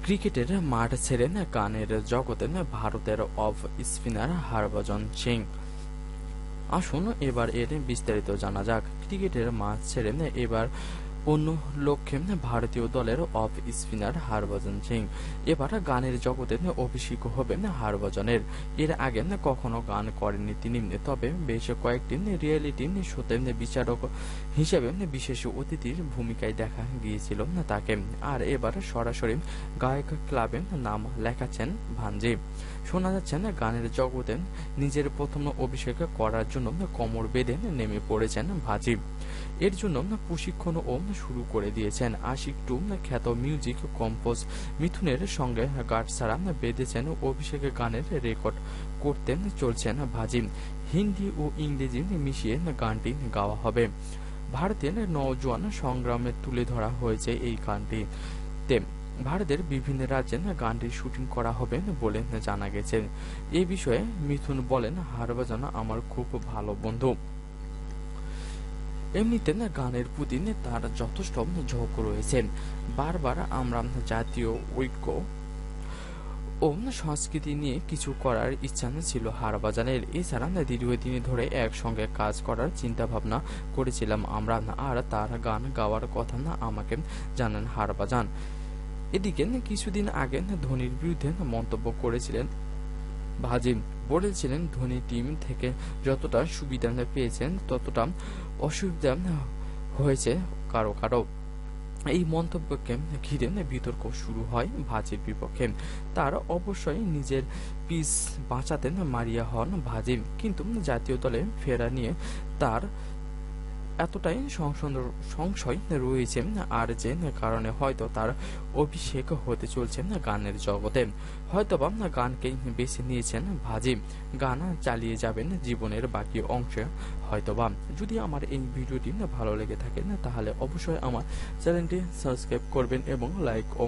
ক্রিকেটের মাঠ ছেড়ে গানের জগতে ভারতের অফ স্পিনার হরভজন সিং। আসুন এবার এর বিস্তারিত জানা যাক। ক্রিকেটের মাঠ ছেড়ে এবার অন্য লক্ষ্যে ভারতীয় দলের অফ স্পিনার হরভজন সিং। এবার গানের জগতে অভিষেক হবে হরভজনের। এর আগে কখনো গান করেননি তিনি, তবে বেশ কয়েকটি রিয়েলিটি শোতে বিচারক হিসেবে বিশেষ অতিথির ভূমিকায় দেখা গিয়েছিল তাকে। আর এবার সরাসরি গায়ক ক্লাবে নাম লেখাচ্ছেন ভাঞ্জি। শোনা যাচ্ছে গানের জগতে নিজের প্রথম অভিষেক করার জন্য কোমর বেঁধে নেমে পড়েছেন ভাজি। এর জন্য প্রশিক্ষণও শুরু করে দিয়েছেন। আশিক টু খ্যাত মিউজিক কম্পোজ মিথুনের সঙ্গে গাঁটছড়া বেঁধেছেন অভিষেকে গানের রেকর্ড করতে চলছেন ভাজি। হিন্দি ও ইংরেজি মিশিয়ে গানটি গাওয়া হবে। ভারতের নওজোয়ান সংগ্রামে তুলে ধরা হয়েছে এই গানটিতে। ভারতের বিভিন্ন রাজ্যে গানটির শুটিং করা হবে বলে জানা গেছে। এ বিষয়ে মিথুন বলেন, হরভজন আমার খুব ভালো বন্ধু। এমনিতে গানের প্রতি তার যথেষ্ট ঝোঁক রয়েছে। বারবার আমরা জাতীয় ঐক্য ও সংস্কৃতি নিয়ে কিছু করার ইচ্ছা ছিল হরভজনের। এছাড়া দীর্ঘদিন ধরে একসঙ্গে কাজ করার চিন্তা ভাবনা করেছিলাম আমরা। আর তার গান গাওয়ার কথা আমাকে জানান হরভজন। এদিকে কিছুদিন আগে ধোনির বিরুদ্ধে মন্তব্য করেছিলেন ভাজিম। বলেছিলেন ধোনি টিম থেকে যতটা সুবিধা পেয়েছেন ততটা অসুবিধা হয়েছে কারো কারো। এই মন্তব্যকে ঘিরে বিতর্ক শুরু হয় ভাজির বিপক্ষে। তার অবশ্যই নিজের পিচ বাঁচাতে মারিয়া হন ভাজিম, কিন্তু জাতীয় দলে ফেরা নিয়ে তার এতটাই সংশয় রয়েছে আর যে কারণে হয়তো তার অভিষেক হতে চলছে গানের জগতে। হয়তোবা গানকেই বেছে নিয়েছেন ভাজি। গান চালিয়ে যাবেন জীবনের বাকি অংশে হয়তোবা। যদি আমার এই ভিডিওটি ভালো লেগে থাকে তাহলে অবশ্যই আমার চ্যানেলটি সাবস্ক্রাইব করবেন এবং লাইক ও